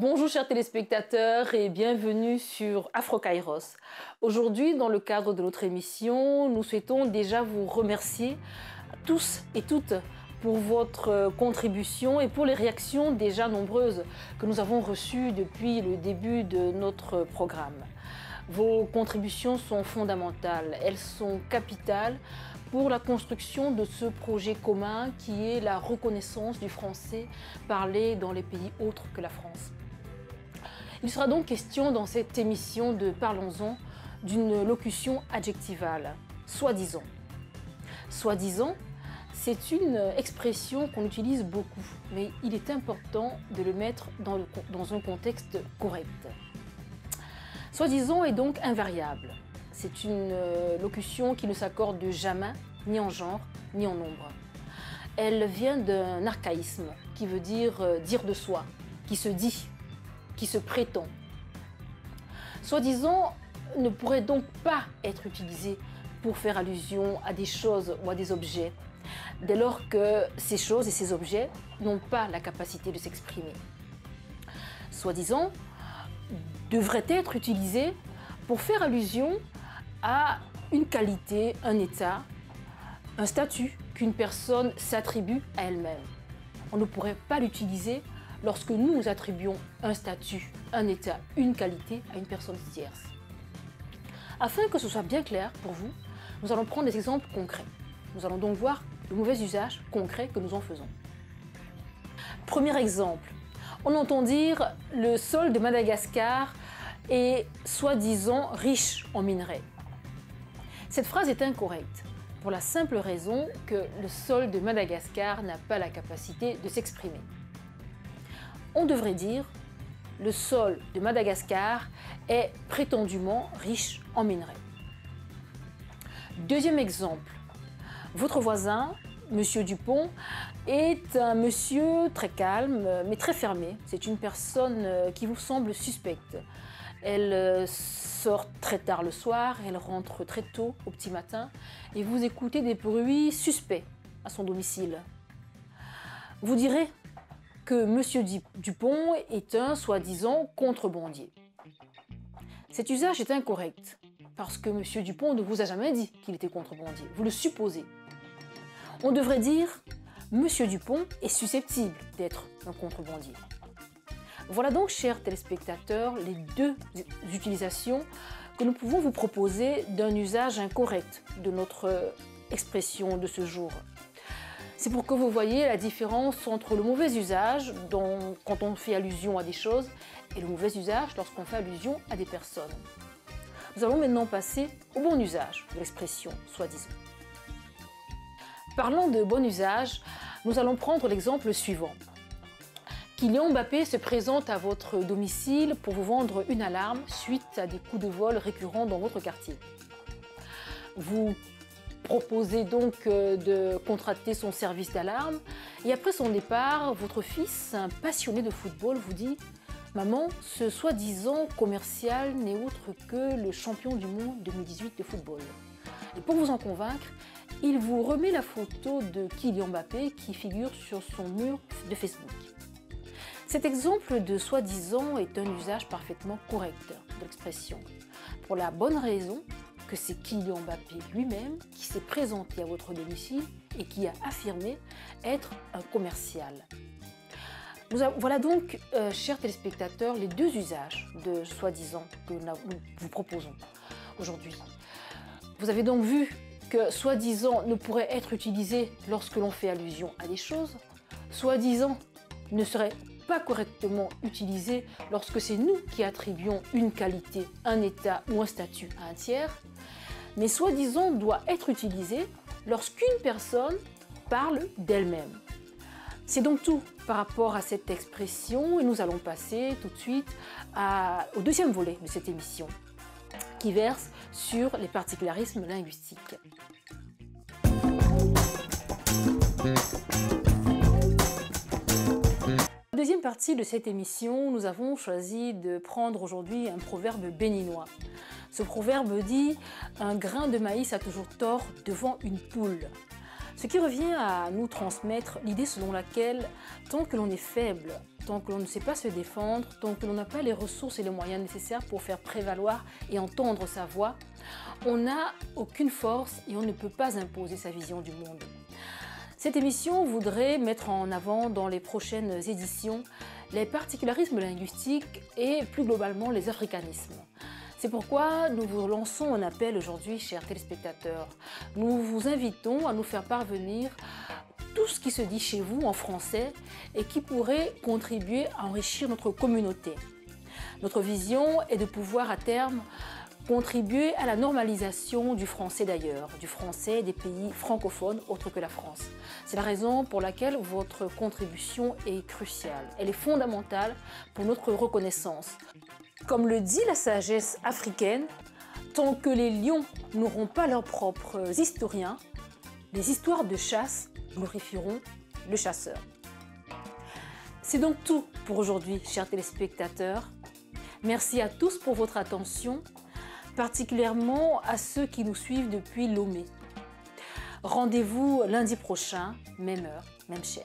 Bonjour chers téléspectateurs et bienvenue sur Afro-Kairos. Aujourd'hui, dans le cadre de notre émission, nous souhaitons déjà vous remercier tous et toutes pour votre contribution et pour les réactions déjà nombreuses que nous avons reçues depuis le début de notre programme. Vos contributions sont fondamentales, elles sont capitales pour la construction de ce projet commun qui est la reconnaissance du français parlé dans les pays autres que la France. Il sera donc question dans cette émission de Parlons-en d'une locution adjectivale, soi-disant. Soi-disant, c'est une expression qu'on utilise beaucoup, mais il est important de le mettre dans un contexte correct. Soi-disant est donc invariable. C'est une locution qui ne s'accorde jamais, ni en genre, ni en nombre. Elle vient d'un archaïsme qui veut dire dire de soi, qui se dit, qui se prétend. Soi-disant ne pourrait donc pas être utilisé pour faire allusion à des choses ou à des objets, dès lors que ces choses et ces objets n'ont pas la capacité de s'exprimer. Soi-disant devrait être utilisé pour faire allusion à une qualité, un état, un statut qu'une personne s'attribue à elle-même. On ne pourrait pas l'utiliser lorsque nous attribuons un statut, un état, une qualité à une personne tierce. Afin que ce soit bien clair pour vous, nous allons prendre des exemples concrets. Nous allons donc voir le mauvais usage concret que nous en faisons. Premier exemple, on entend dire « le sol de Madagascar est soi-disant riche en minerais ». Cette phrase est incorrecte, pour la simple raison que le sol de Madagascar n'a pas la capacité de s'exprimer. On devrait dire « le sol de Madagascar est prétendument riche en minerais ». Deuxième exemple, votre voisin, Monsieur Dupont, est un monsieur très calme, mais très fermé. C'est une personne qui vous semble suspecte. Elle sort très tard le soir, elle rentre très tôt au petit matin et vous écoutez des bruits suspects à son domicile. Vous direz que Monsieur Dupont est un soi-disant contrebandier. Cet usage est incorrect parce que Monsieur Dupont ne vous a jamais dit qu'il était contrebandier, vous le supposez. On devrait dire « Monsieur Dupont est susceptible d'être un contrebandier ». Voilà donc, chers téléspectateurs, les deux utilisations que nous pouvons vous proposer d'un usage incorrect de notre expression de ce jour. C'est pour que vous voyez la différence entre le mauvais usage quand on fait allusion à des choses et le mauvais usage lorsqu'on fait allusion à des personnes. Nous allons maintenant passer au bon usage de l'expression « soi-disant ». Parlant de bon usage, nous allons prendre l'exemple suivant. Kylian Mbappé se présente à votre domicile pour vous vendre une alarme suite à des coups de vol récurrents dans votre quartier. Vous proposez donc de contracter son service d'alarme et après son départ, votre fils, un passionné de football, vous dit « Maman, ce soi-disant commercial n'est autre que le champion du monde 2018 de football. » Et pour vous en convaincre, il vous remet la photo de Kylian Mbappé qui figure sur son mur de Facebook. Cet exemple de soi-disant est un usage parfaitement correct de l'expression, pour la bonne raison que c'est Kylian Mbappé lui-même qui s'est présenté à votre domicile et qui a affirmé être un commercial. Voilà donc, chers téléspectateurs, les deux usages de soi-disant que nous vous proposons aujourd'hui. Vous avez donc vu que soi-disant ne pourrait être utilisé lorsque l'on fait allusion à des choses, soi-disant ne serait pas correctement utilisé lorsque c'est nous qui attribuons une qualité, un état ou un statut à un tiers, mais soi-disant doit être utilisé lorsqu'une personne parle d'elle-même. C'est donc tout par rapport à cette expression et nous allons passer tout de suite au deuxième volet de cette émission qui verse sur les particularismes linguistiques. Dans la deuxième partie de cette émission, nous avons choisi de prendre aujourd'hui un proverbe béninois. Ce proverbe dit « Un grain de maïs a toujours tort devant une poule ». Ce qui revient à nous transmettre l'idée selon laquelle, tant que l'on est faible, tant que l'on ne sait pas se défendre, tant que l'on n'a pas les ressources et les moyens nécessaires pour faire prévaloir et entendre sa voix, on n'a aucune force et on ne peut pas imposer sa vision du monde. Cette émission voudrait mettre en avant dans les prochaines éditions les particularismes linguistiques et plus globalement les africanismes. C'est pourquoi nous vous lançons un appel aujourd'hui, chers téléspectateurs. Nous vous invitons à nous faire parvenir tout ce qui se dit chez vous en français et qui pourrait contribuer à enrichir notre communauté. Notre vision est de pouvoir à terme contribuer à la normalisation du français d'ailleurs, du français des pays francophones autres que la France. C'est la raison pour laquelle votre contribution est cruciale. Elle est fondamentale pour notre reconnaissance. Comme le dit la sagesse africaine, tant que les lions n'auront pas leurs propres historiens, les histoires de chasse glorifieront le chasseur. C'est donc tout pour aujourd'hui, chers téléspectateurs. Merci à tous pour votre attention, particulièrement à ceux qui nous suivent depuis Lomé. Rendez-vous lundi prochain, même heure, même chaîne.